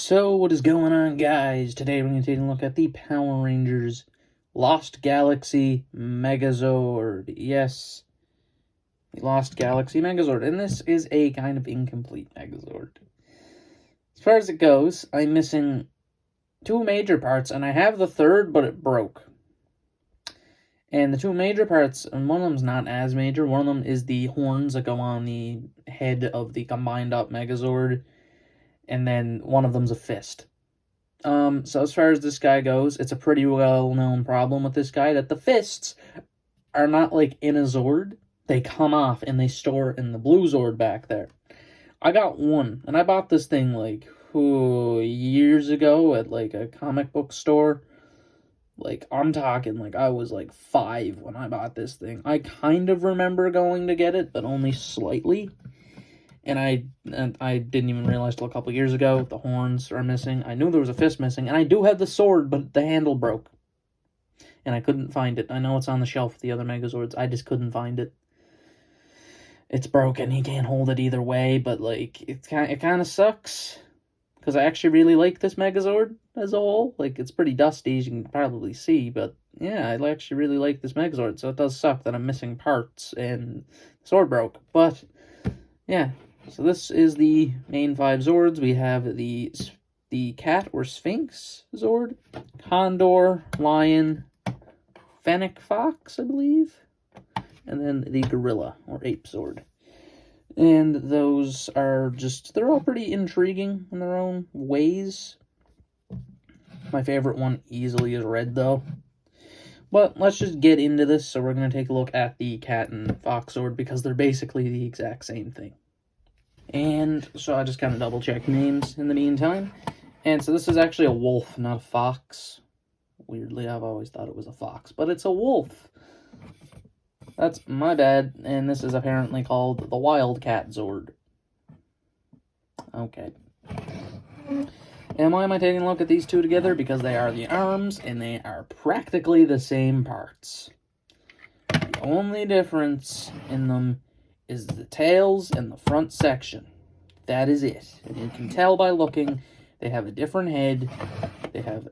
So, what is going on, guys? Today we're going to take a look at the Power Rangers Lost Galaxy Megazord. Yes, the Lost Galaxy Megazord. And this is a kind of incomplete Megazord. As far as it goes, I'm missing two major parts, and I have the third, but it broke. And the two major parts, and one of them's not as major. One of them is the horns that go on the head of the combined up Megazord. And then one of them's a fist. So as far as this guy goes, it's a pretty well-known problem with this guy, that the fists are not, like, in a Zord. They come off, and they store in the blue Zord back there. I got one, and I bought this thing, like, years ago at, like, a comic book store. Like, I'm talking, like, I was, like, 5 when I bought this thing. I kind of remember going to get it, but only slightly. And I didn't even realize till a couple years ago the horns are missing. I knew there was a fist missing, and I do have the sword, but the handle broke. And I couldn't find it. I know it's on the shelf with the other Megazords. I just couldn't find it. It's broken. He can't hold it either way, but, like, it kind of sucks. Because I actually really like this Megazord as a whole. Like, it's pretty dusty, as you can probably see, but yeah, I actually really like this Megazord, so it does suck that I'm missing parts, and the sword broke. But, yeah. So this is the main 5 Zords. We have the cat or Sphinx Zord, Condor, Lion, Fennec Fox, I believe, and then the Gorilla or Ape Zord. And those are just, they're all pretty intriguing in their own ways. My favorite one easily is Red, though. But let's just get into this. So we're going to take a look at the cat and fox Zord, because they're basically the exact same thing. And so I just kind of double-check names in the meantime. And so this is actually a wolf, not a fox. Weirdly, I've always thought it was a fox, but it's a wolf. That's my bad, and this is apparently called the Wildcat Zord. Okay. And why am I taking a look at these two together? Because they are the arms, and they are practically the same parts. The only difference in them is the tails and the front section. That is it. And you can tell by looking, they have a different head. They have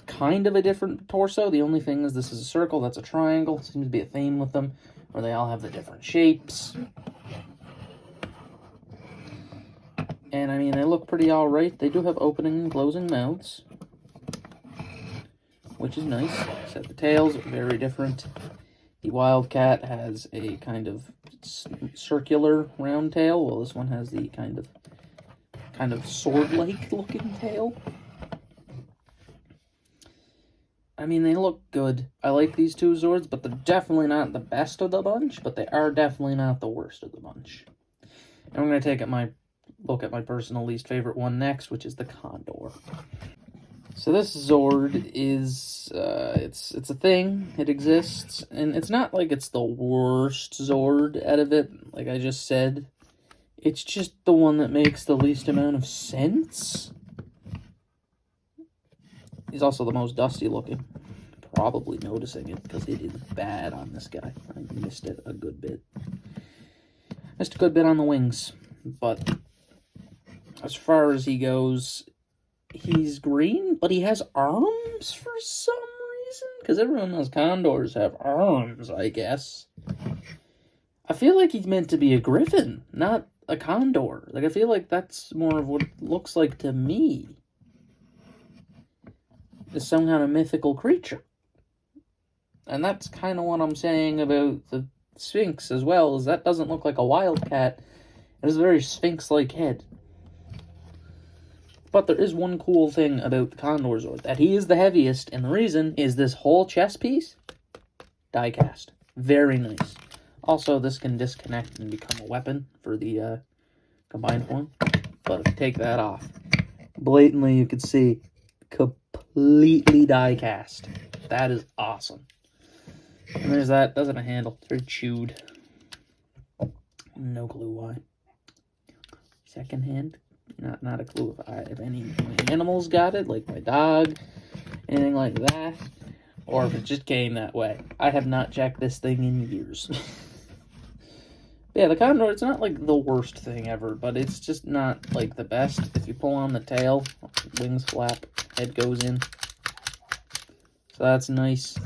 kind of a different torso. The only thing is this is a circle, that's a triangle. Seems to be a theme with them, where they all have the different shapes. And, I mean, they look pretty alright. They do have opening and closing mouths, which is nice. Except the tails are very different. The Wildcat has a kind of circular round tail, while this one has the kind of sword-like looking tail. I mean, they look good. I like these two Zords, but they're definitely not the best of the bunch, but they are definitely not the worst of the bunch. And I'm going to take a look at my personal least favorite one next, which is the Condor. So this Zord is, it's a thing, it exists, and it's not like it's the worst Zord out of it, like I just said. It's just the one that makes the least amount of sense. He's also the most dusty looking. Probably noticing it, because it is bad on this guy. I missed it a good bit. Missed a good bit on the wings, but as far as he goes, he's green, but he has arms for some reason. Because everyone knows Condors have arms, I guess. I feel like he's meant to be a griffin, not a condor. Like, I feel like that's more of what it looks like to me. Is some kind of mythical creature. And that's kind of what I'm saying about the Sphinx as well, is that doesn't look like a wildcat. It has a very Sphinx-like head. But there is one cool thing about the Condor Zord, that he is the heaviest, and the reason is this whole chest piece, die-cast. Very nice. Also, this can disconnect and become a weapon for the combined form. But if you take that off, blatantly you can see completely die-cast. That is awesome. And there's that. Doesn't have a handle. It's very chewed. No clue why. Second hand. Not a clue if any animals got it, like my dog, anything like that, or if it just came that way. I have not checked this thing in years. Yeah, the Condor, it's not like the worst thing ever, but it's just not like the best. If you pull on the tail, wings flap, head goes in. So that's nice.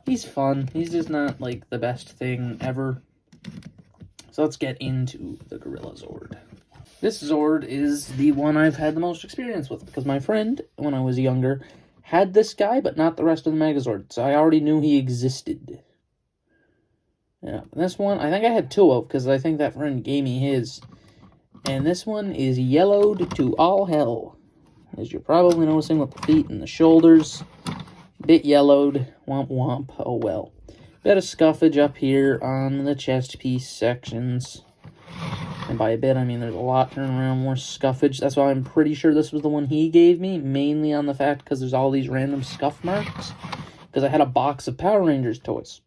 He's fun. He's just not, like, the best thing ever. So let's get into the Gorilla Zord. This Zord is the one I've had the most experience with, because my friend, when I was younger, had this guy, but not the rest of the Megazord. So I already knew he existed. Yeah, this one, I think I had two of, because I think that friend gave me his. And this one is yellowed to all hell. As you're probably noticing with the feet and the shoulders. Bit yellowed. Womp womp. Oh well. Bit of scuffage up here on the chest piece sections. And by a bit, I mean there's a lot turning around, more scuffage. That's why I'm pretty sure this was the one he gave me. Mainly on the fact because there's all these random scuff marks. Because I had a box of Power Rangers toys.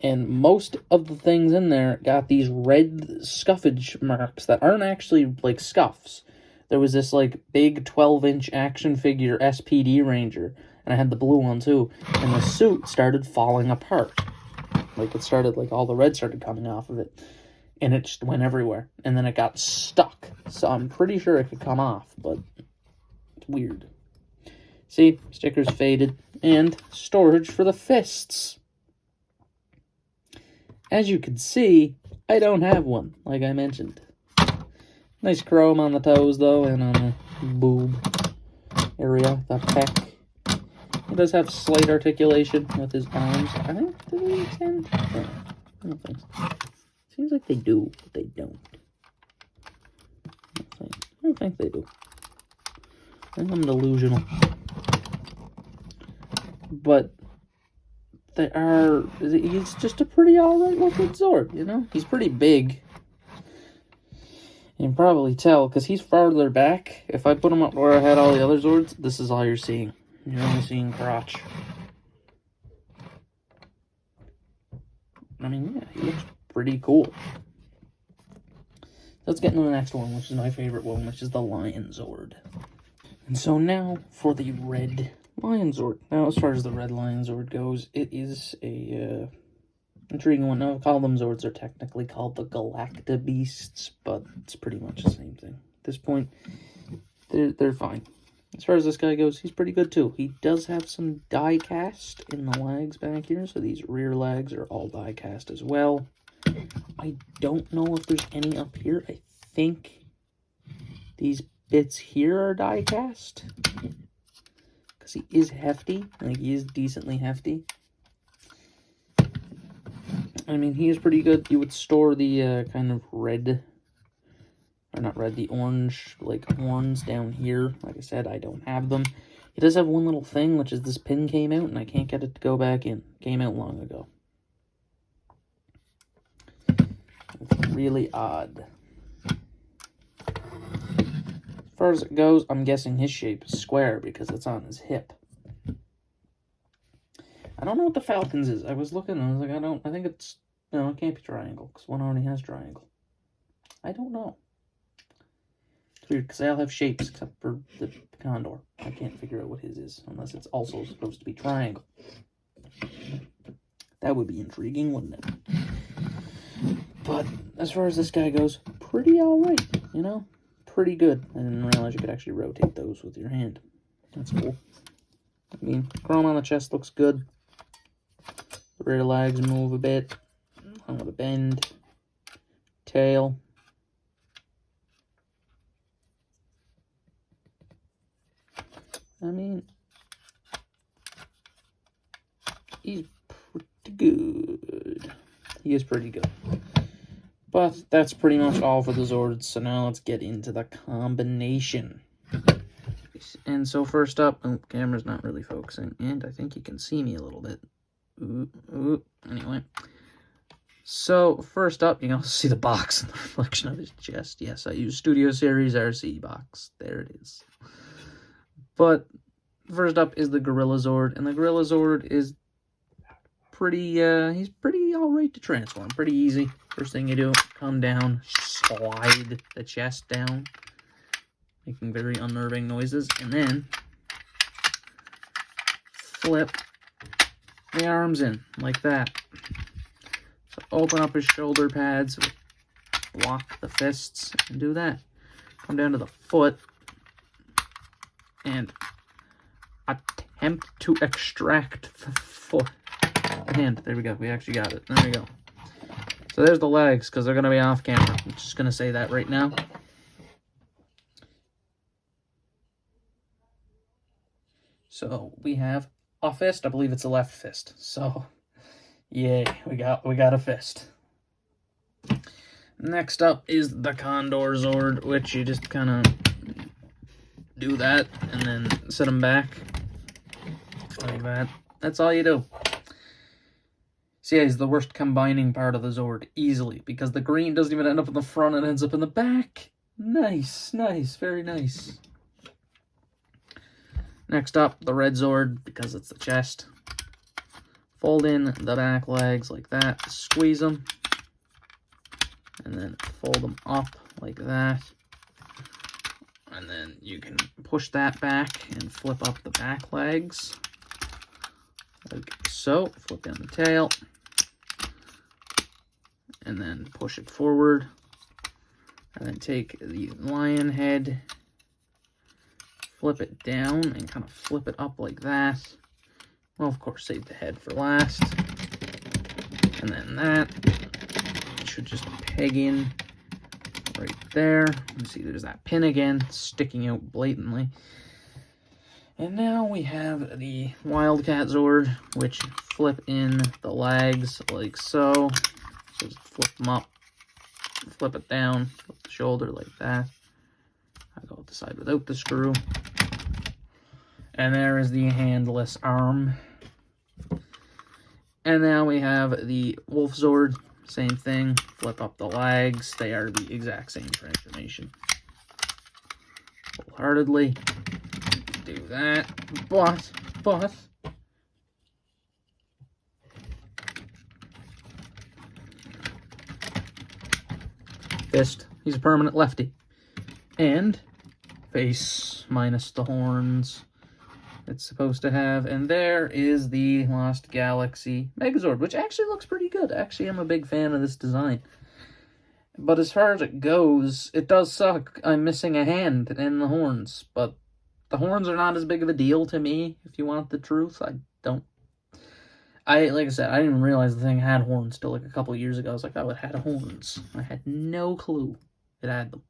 And most of the things in there got these red scuffage marks that aren't actually, like, scuffs. There was this, like, big 12-inch action figure SPD Ranger, and I had the blue one, too, and the suit started falling apart. Like, it started, like, all the red started coming off of it, and it just went everywhere, and then it got stuck. So I'm pretty sure it could come off, but it's weird. See, stickers faded, and storage for the fists. As you can see, I don't have one, like I mentioned. Nice chrome on the toes, though, and on the boob area, the pec. He does have slight articulation with his arms. I think, do they extend? No, I don't think so. Seems like they do, but they don't. I don't think they do. I think I'm delusional. But he's just a pretty alright looking Zord, you know? He's pretty big. You can probably tell, because he's farther back. If I put him up where I had all the other Zords, this is all you're seeing. You're only seeing crotch. I mean, yeah, he looks pretty cool. Let's get into the next one, which is my favorite one, which is the Lion Zord. And so now for the red Lion Zord. Now, as far as the red Lion Zord goes, it is a intriguing one. Now, I'll call them Zords. They're technically called the Galacta Beasts, but it's pretty much the same thing. At this point, they're fine. As far as this guy goes, he's pretty good too. He does have some die cast in the legs back here, so these rear legs are all die cast as well. I don't know if there's any up here. I think these bits here are die cast. Because he is hefty. Like, he is decently hefty. I mean, he is pretty good. You would store the kind of red, or not red, the orange, like, horns down here. Like I said, I don't have them. He does have one little thing, which is this pin came out, and I can't get it to go back in. Came out long ago. It's really odd. As far as it goes, I'm guessing his shape is square because it's on his hip. I don't know what the Falcon's is. I was looking and I was like, I think it's, no, it can't be triangle because one already has triangle. I don't know. It's weird because they all have shapes except for the Condor. I can't figure out what his is unless it's also supposed to be triangle. That would be intriguing, wouldn't it? But as far as this guy goes, pretty alright, you know? Pretty good. I didn't realize you could actually rotate those with your hand. That's cool. I mean, chrome on the chest looks good. The rear legs move a bit. Hung with a bend. Tail. I mean, he's pretty good. He is pretty good. But that's pretty much all for the Zords, so now let's get into the combination. And so first up, oh, camera's not really focusing, and I think you can see me a little bit. Anyway. So first up, you can also see the box and the reflection of his chest. Yes, I use Studio Series RC box. There it is. But first up is the Gorilla Zord, and the Gorilla Zord is pretty, he's pretty alright to transform. Pretty easy. First thing you do, come down, slide the chest down, making very unnerving noises, and then flip the arms in, like that. So open up his shoulder pads, block the fists, and do that. Come down to the foot, and attempt to extract the foot. And there we go. We actually got it. There we go. So there's the legs, because they're going to be off camera. I'm just going to say that right now. So we have a fist. I believe it's a left fist. So, yay, we got a fist. Next up is the Condor Zord, which you just kind of do that and then set them back like that. That's all you do. See, is the worst combining part of the Zord, easily, because the green doesn't even end up in the front, it ends up in the back. Nice, nice, very nice. Next up, the red Zord, because it's the chest. Fold in the back legs like that, squeeze them, and then fold them up like that. And then you can push that back and flip up the back legs, like so. Flip down the tail, and then push it forward. And then take the lion head, flip it down, and kind of flip it up like that. Well, of course, save the head for last. And then that should just peg in right there. You see there's that pin again, sticking out blatantly. And now we have the Wildcat Zord, which flip in the legs like so. So just flip them up, flip it down, flip the shoulder like that. I go with the side without the screw. And there is the handless arm. And now we have the Wolf Zord. Same thing. Flip up the legs. They are the exact same transformation. Wholeheartedly do that. But fist. He's a permanent lefty. And face minus the horns it's supposed to have. And there is the Lost Galaxy Megazord, which actually looks pretty good. Actually, I'm a big fan of this design. But as far as it goes, it does suck. I'm missing a hand and the horns. But the horns are not as big of a deal to me, if you want the truth. Like I said, I didn't even realize the thing had horns till like a couple years ago. I was like, oh, it had horns. I had no clue it had them.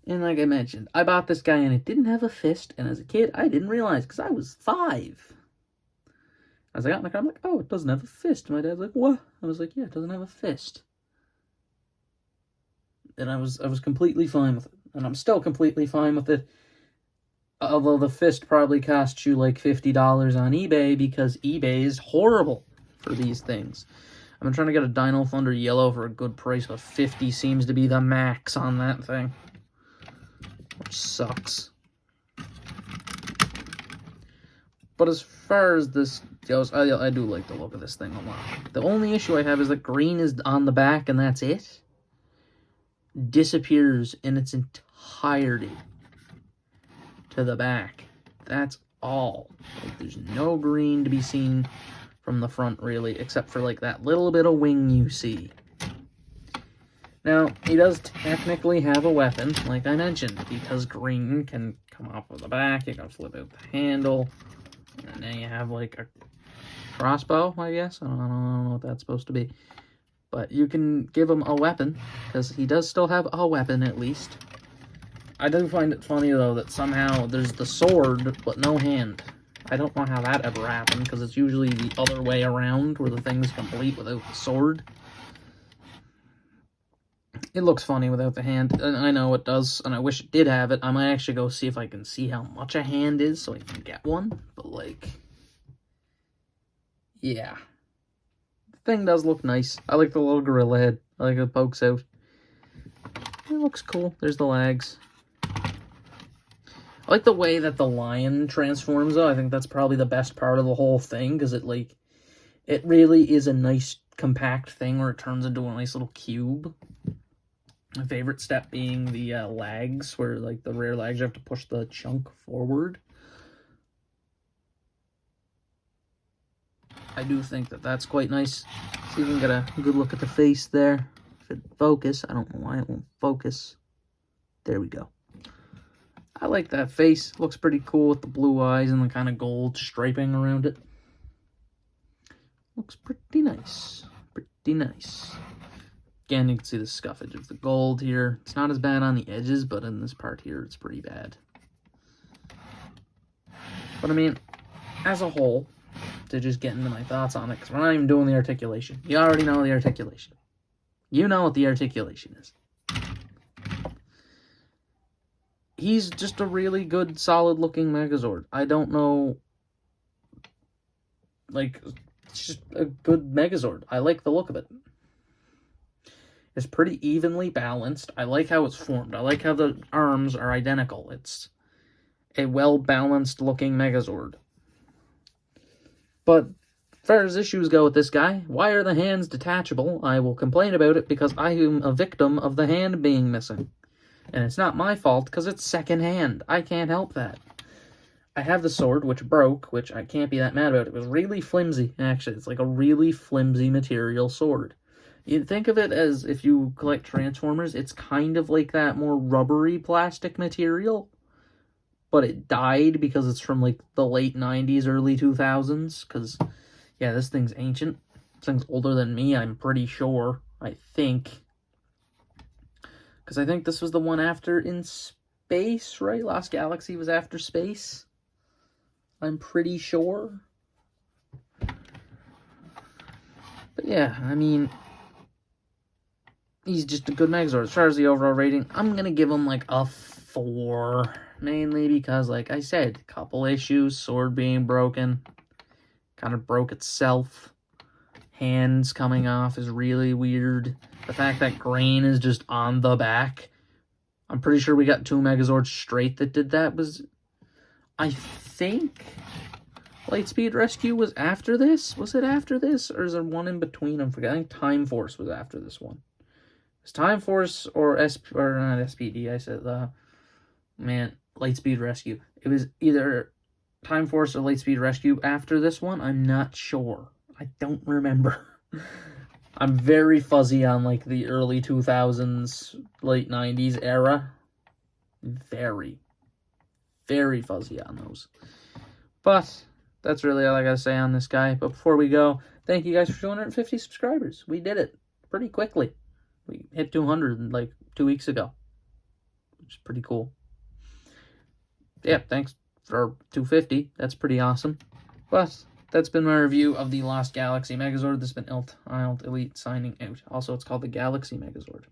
And like I mentioned, I bought this guy and it didn't have a fist. And as a kid, I didn't realize because I was 5. As I got in the car, I'm like, oh, it doesn't have a fist. My dad's like, what? I was like, yeah, it doesn't have a fist. And I was completely fine with it. And I'm still completely fine with it. Although the fist probably costs you like $50 on eBay because eBay is horrible for these things. I've been trying to get a Dino Thunder Yellow for a good price, but 50 seems to be the max on that thing. Which sucks. But as far as this goes, I do like the look of this thing a lot. The only issue I have is that green is on the back and that's it. Disappears in its entirety to the back. That's all. Like, there's no green to be seen from the front, really, except for like that little bit of wing you see. Now, he does technically have a weapon, like I mentioned, because green can come off of the back, you can flip out the handle, and then you have like a crossbow, I guess. I don't know what that's supposed to be. But you can give him a weapon, because he does still have a weapon, at least. I do find it funny, though, that somehow there's the sword, but no hand. I don't know how that ever happened, because it's usually the other way around, where the thing's complete without the sword. It looks funny without the hand, and I know it does, and I wish it did have it. I might actually go see if I can see how much a hand is, so I can get one, but, like, yeah. The thing does look nice. I like the little gorilla head. I like it pokes out. It looks cool. There's the legs. I like the way that the lion transforms, though. I think that's probably the best part of the whole thing, because it really is a nice, compact thing where it turns into a nice little cube. My favorite step being the legs, where, like, the rear legs, you have to push the chunk forward. I do think that that's quite nice. So you can get a good look at the face there. If it focus, I don't know why it won't focus. There we go. I like that face. Looks pretty cool with the blue eyes and the kind of gold striping around it. Looks pretty nice. Pretty nice. Again, you can see the scuffage of the gold here. It's not as bad on the edges, but in this part here, it's pretty bad. But I mean, as a whole, to just get into my thoughts on it, because we're not even doing the articulation. You already know the articulation. You know what the articulation is. He's just a really good, solid-looking Megazord. I don't know... Like, it's just a good Megazord. I like the look of it. It's pretty evenly balanced. I like how it's formed. I like how the arms are identical. It's a well-balanced looking Megazord. But as far as issues go with this guy, why are the hands detachable? I will complain about it because I am a victim of the hand being missing. And it's not my fault because it's secondhand. I can't help that. I have the sword, which broke, which I can't be that mad about. It was really flimsy, actually. It's like a really flimsy material sword. You'd think of it as, if you collect Transformers, it's kind of like that more rubbery plastic material. But it died because it's from, like, the late 90s, early 2000s. Because, yeah, this thing's ancient. This thing's older than me, I'm pretty sure. I think. Because I think this was the one after In Space, right? Lost Galaxy was after Space. I'm pretty sure. But yeah, I mean, he's just a good Megazord. As far as the overall rating, I'm going to give him like a 4. Mainly because, like I said, a couple issues. Sword being broken. Kind of broke itself. Hands coming off is really weird. The fact that grain is just on the back. I'm pretty sure we got 2 Megazords straight that did that. I think Lightspeed Rescue was after this? Was it after this? Or is there one in between? I'm forgetting. I think Time Force was after this one. It's Time Force or not SPD. I said, Lightspeed Rescue. It was either Time Force or Lightspeed Rescue after this one. I'm not sure. I don't remember. I'm very fuzzy on, like, the early 2000s, late 90s era. Very, very fuzzy on those. But that's really all I gotta say on this guy. But before we go, thank you guys for 250 subscribers. We did it pretty quickly. We hit 200 like 2 weeks ago, which is pretty cool. Yeah, thanks for 250. That's pretty awesome. But that's been my review of the Lost Galaxy Megazord. This has been Eilt Elite signing out. Also, it's called the Galaxy Megazord.